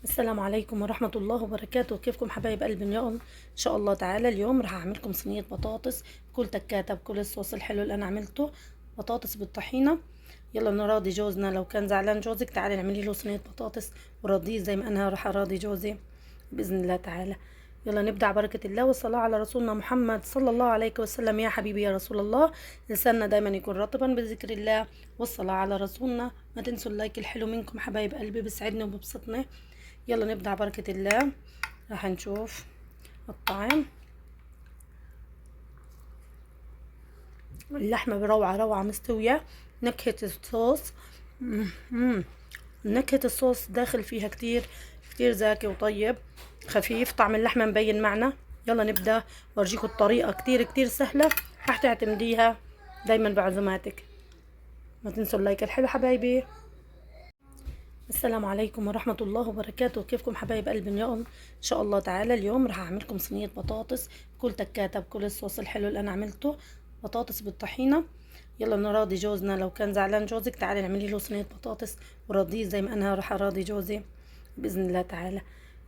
السلام عليكم ورحمة الله وبركاته. كيفكم حبايب قلبي؟ ان شاء الله تعالى اليوم راح اعمل لكم صينية بطاطس بكل تكاتها بكل الصوص الحلو اللي انا عملته. بطاطس بالطحينة. يلا نراضي جوزنا، لو كان زعلان جوزك تعالي نعملي له صينية بطاطس وراضيه زي ما انا راح اراضي جوزي باذن الله تعالى. يلا نبدأ بركة الله والصلاة على رسولنا محمد صلى الله عليه وسلم. يا حبيبي يا رسول الله، لساننا دايما يكون رطبا بذكر الله والصلاة على رسولنا. ما تنسوا اللايك الحلو منكم حبايب قلبي، بيسعدني وبيبسطني. يلا نبدأ بركة الله. راح نشوف الطعم. اللحمة بروعة روعة مستوية. نكهة الصوص نكهة الصوص داخل فيها كتير كتير زاكي وطيب خفيف. طعم اللحمة مبين معنا. يلا نبدأ وارجيكم الطريقة كتير كتير سهلة، راح تعتمديها دايما بعزوماتك. ما تنسوا اللايك الحلو حبايبي. السلام عليكم ورحمة الله وبركاته. كيفكم حبايب قلبي؟ ان شاء الله تعالى اليوم راح اعمل لكم صينية بطاطس بكل تكاتها بكل الصوص الحلو اللي انا عملته. بطاطس بالطحينة. يلا نراضي جوزنا، لو كان زعلان جوزك تعالي نعملي له صينية بطاطس وراضيه زي ما انا راح اراضي جوزي باذن الله تعالى.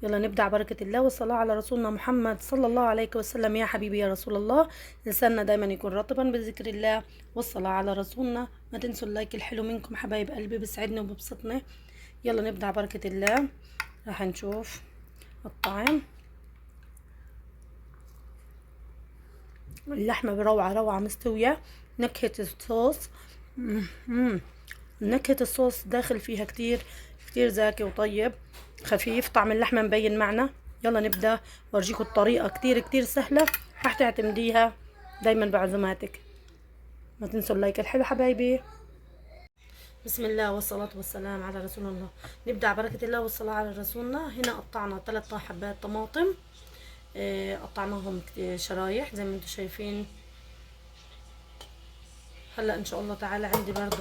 يلا نبدأ بركة الله والصلاة على رسولنا محمد صلى الله عليه وسلم. يا حبيبي يا رسول الله، لساننا دايما يكون رطبا بذكر الله والصلاة على رسولنا. ما تنسوا اللايك الحلو منكم حبايب قلبي، بيسعدني وبيبسطني. يلا نبدأ بركة الله. راح نشوف الطعم. اللحمة بروعة روعة مستوية. نكهة الصوص نكهة الصوص داخل فيها كتير كتير زاكي وطيب خفيف. طعم اللحمة مبين معنا. يلا نبدأ وارجيكم الطريقة كتير كتير سهلة، راح تعتمديها دايما بعزوماتك. ما تنسوا اللايك الحلو حبايبي. بسم الله والصلاة والسلام على رسول الله. نبدأ بركة الله والصلاة على رسولنا. هنا قطعنا 3 حبات طماطم. قطعناهم شرايح زي ما انتم شايفين. هلا ان شاء الله تعالى عندي برضو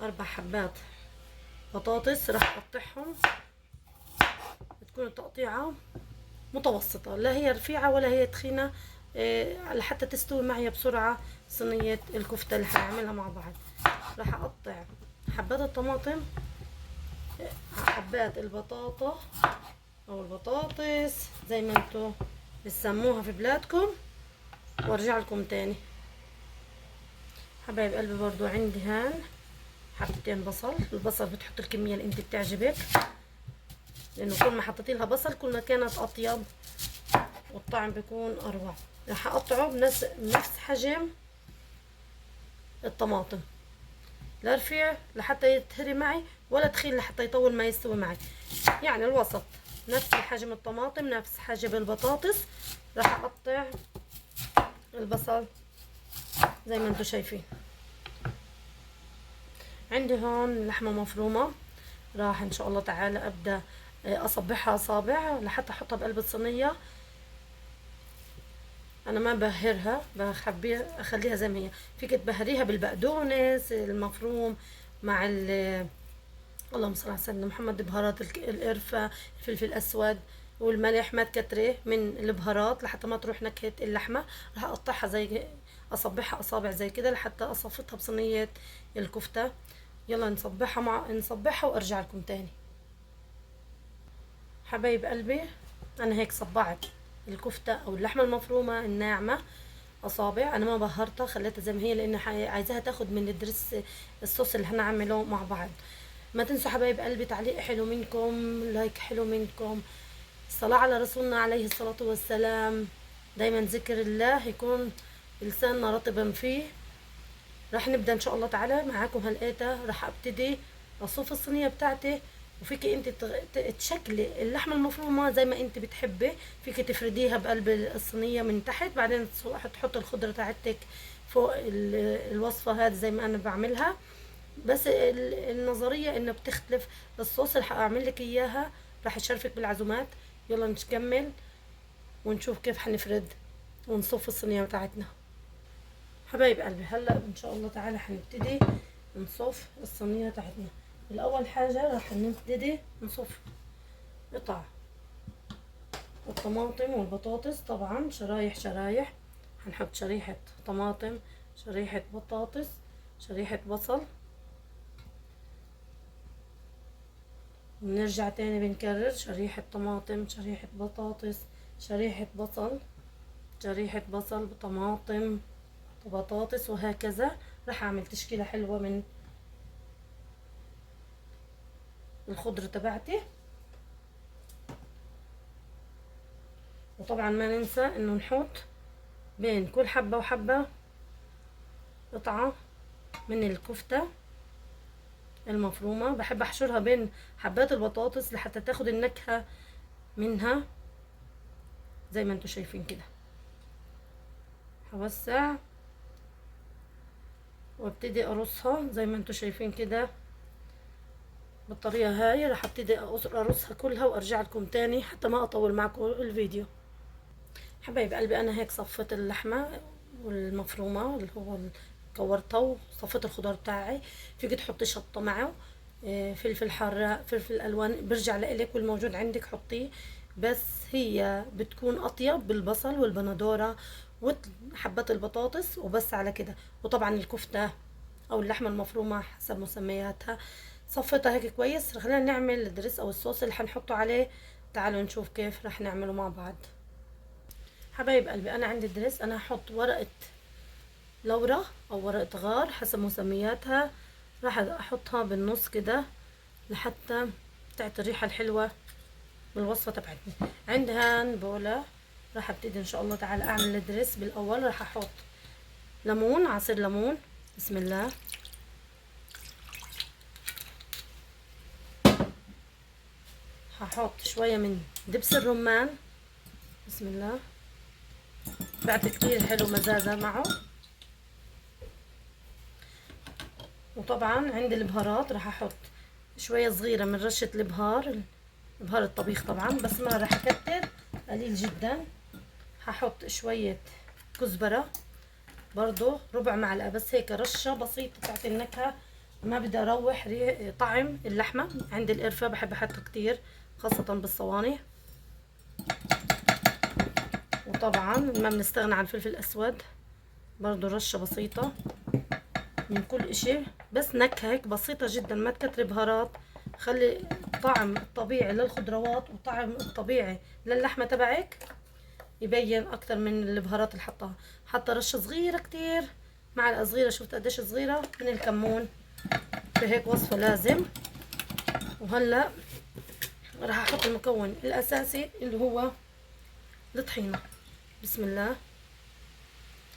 4 حبات بطاطس راح اقطعهم. بتكون التقطيعة متوسطة، لا هي رفيعة ولا هي تخينة، لحتى تستوي معي بسرعة صينية الكفتة اللي هنعملها مع بعض. راح اقطع حبات الطماطم، حبات البطاطا او البطاطس زي ما انتو بتسموها في بلادكم، وارجع لكم تاني. حبايب قلبي برضو عندي هان حبتين بصل. البصل بتحط الكمية اللي انت بتعجبك، لانه كل ما حطيتي لها بصل كل ما كانت اطيب والطعم بيكون اروع. راح اقطعه بنفس حجم الطماطم، لا رفيع لحتى يتهري معي ولا تخين لحتى يطول ما يستوي معي، يعني الوسط. نفس حجم الطماطم نفس حجم البطاطس. راح اقطع البصل زي ما انتم شايفين. عندي هون لحمة مفرومة، راح ان شاء الله تعالى ابدأ اصبحها اصابع لحتى احطها بقلب الصينية. انا ما بهرها، بخبيها اخليها زي ما هي. فيك تبهريها بالبقدونس المفروم مع اللهم صل على سيدنا محمد، بهارات القرفة، الفلفل الاسود والملح. ما تكتري من البهارات لحتى ما تروح نكهة اللحمة. راح اقطعها زي اصبحها اصابع زي كده لحتى اصفتها بصينية الكفتة. يلا نصبحها وارجع لكم تاني. حبايب قلبي انا هيك صبعت الكفتة او اللحمة المفرومة الناعمة اصابع. انا ما بهرتها، خليتها زي ما هي لان عايزاها تاخد من الدرس الصوص اللي هنعمله مع بعض. ما تنسوا حبايب قلبي تعليق حلو منكم، لايك حلو منكم، الصلاة على رسولنا عليه الصلاة والسلام. دايما ذكر الله يكون لساننا رطبا فيه. راح نبدأ ان شاء الله تعالى معاكم هلقيتها. راح ابتدي اصف الصينية بتاعتي، وفيك انت تشكلي اللحمة المفرومة زي ما انت بتحبي. فيك تفرديها بقلب الصينية من تحت، بعدين تحط الخضرة تاعتك فوق الوصفة هذه زي ما انا بعملها. بس النظرية انه بتختلف. الصوص اللي هعمل لك اياها راح اشرفك بالعزومات. يلا نكمل ونشوف كيف حنفرد ونصف الصينية بتاعتنا. حبايب قلبي هلا ان شاء الله تعالى حنبتدي نصف الصينية بتاعتنا. الاول حاجة راح نبتدي نصف قطع الطماطم والبطاطس، طبعا شرايح شرايح. هنحط شريحة طماطم، شريحة بطاطس، شريحة بصل، بنرجع تاني بنكرر شريحة طماطم، شريحة بطاطس، شريحة بصل، شريحة بصل بطماطم وبطاطس، وهكذا. راح اعمل تشكيلة حلوة من الخضرة تبعتي. وطبعا ما ننسى انه نحط بين كل حبة وحبة قطعة من الكفتة المفرومة. بحب احشرها بين حبات البطاطس لحتى تاخد النكهة منها زي ما انتوا شايفين كده. هوسع وابتدي ارصها زي ما انتوا شايفين كده بالطريقة هاي. راح ابتدي ارصها كلها وارجع لكم تاني حتى ما اطول معكم الفيديو. حبايب قلبي انا هيك صفيت اللحمة والمفرومة اللي هو كورتها، وصفيت الخضار بتاعي. فيك تحطي شطة معه، فلفل حراق، فلفل الوان، برجع لإلك والموجود عندك حطيه. بس هي بتكون اطيب بالبصل والبندورة وحبات البطاطس وبس على كده. وطبعا الكفتة او اللحمة المفرومة حسب مسمياتها صفيتها هيك كويس. خلينا نعمل الدريس او الصوص اللي حنحطه عليه. تعالوا نشوف كيف رح نعمله مع بعض. حبايب قلبي انا عندي الدريس، انا هحط ورقة لورا او ورقة غار حسب مسمياتها. راح احطها بالنص كده لحتى تعطي الريحة الحلوة بالوصفة تبعتنا. عندها بولة راح ابتدي ان شاء الله تعالى اعمل الدريس. بالاول راح احط ليمون، عصير ليمون، بسم الله. هحط شوية من دبس الرمان، بسم الله، بعد كتير حلو مزازة معه. وطبعا عندي البهارات راح احط شوية صغيرة من رشة البهار، بهار الطبيخ طبعا، بس ما راح اكتر، قليل جدا. هحط شوية كزبرة برضو ربع معلقة، بس هيك رشة بسيطة تعطي النكهة. ما بدي اروح طعم اللحمة. عندي القرفة بحب احطها كتير خاصة بالصواني. وطبعا ما بنستغنى عن الفلفل الاسود، برضو رشة بسيطة من كل اشي، بس نكهة هيك بسيطة جدا. ما تكتري بهارات، خلي الطعم الطبيعي للخضروات وطعم الطبيعي للحمة تبعك يبين اكتر من البهارات اللي حطها. حتى رشة صغيرة كتير، معلقة صغيرة، شفت قديش صغيرة، من الكمون. في هيك وصفة لازم. وهلا راح احط المكون الاساسي اللي هو الطحينة، بسم الله.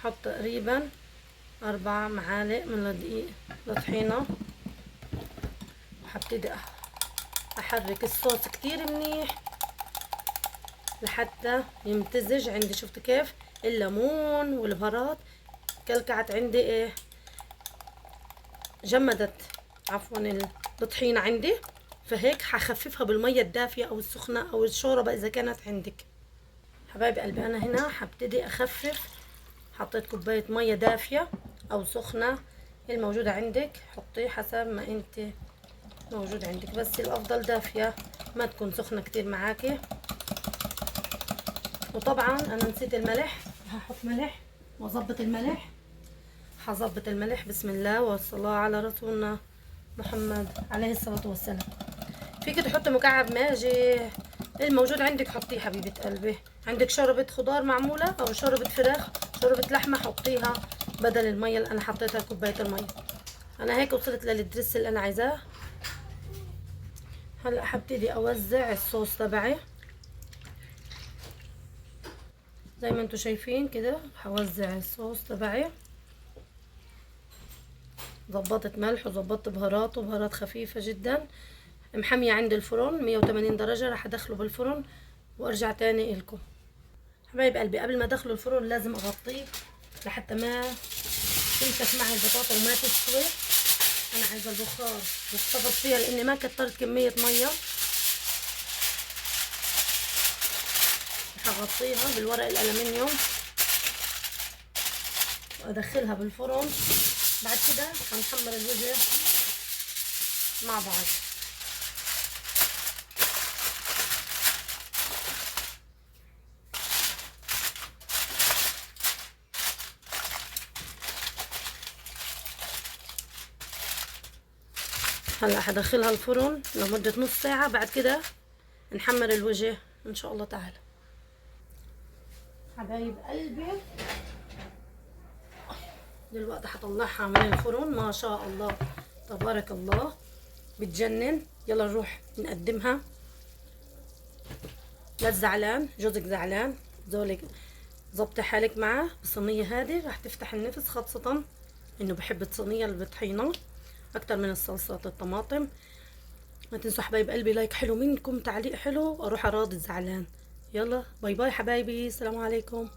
حط تقريبا 4 معالق من الدقيق الطحينة. وحبتدي احرك الصوص كتير منيح لحتى يمتزج عندي. شفت كيف الليمون والبهارات كلكعت عندي، ايه، جمدت عفوا الطحينة عندي. فهيك حخففها بالمية الدافية او السخنة او الشوربة اذا كانت عندك. حبايب قلبي انا هنا حبتدي اخفف. حطيت كوباية مية دافية او سخنة الموجودة عندك، حطيه حسب ما انت موجود عندك، بس الافضل دافية ما تكون سخنة كتير معاكي. وطبعا انا نسيت الملح، هحط ملح واظبط الملح. هظبط الملح، بسم الله والصلاة على رسولنا محمد عليه الصلاة والسلام. فيك تحط مكعب ماجي الموجود عندك حطيه حبيبة قلبي. عندك شوربة خضار معمولة او شوربة فراخ، شوربة لحمة، حطيها بدل المية اللي انا حطيتها كوباية المية. انا هيك وصلت للدريس اللي انا عايزاه. هلا حبتدي اوزع الصوص تبعي زي ما انتوا شايفين كده. هوزع الصوص تبعي. ظبطت ملح وظبطت بهارات، وبهارات خفيفة جدا. محمية عند الفرن 180 درجة. راح ادخله بالفرن وارجع تاني لكم. حبايب قلبي قبل ما ادخله الفرن لازم اغطيه لحتى ما تمسك معي البطاطا وما تستوي. انا عايزة البخار يحتفظ فيها لاني ما كترت كمية مية. هغطيها بالورق الالمنيوم وادخلها بالفرن. بعد كده هنحمر الوجه مع بعض. هلا حدخلها الفرن لمدة نص ساعة، بعد كده نحمر الوجه ان شاء الله تعالى. حبايب قلبي دلوقتي حطلعها من الفرن، ما شاء الله تبارك الله بتجنن. يلا نروح نقدمها. لا زعلان جوزك زعلان، زولك ظبطي حالك معه بالصينية هذه راح تفتح النفس، خاصة انه بحب الصينية اللي بطحينة اكتر من الصلصات الطماطم. ما تنسوا حبايب قلبي لايك حلو منكم، تعليق حلو، واروح اراضي الزعلان. يلا باي باي حبايبي، السلام عليكم.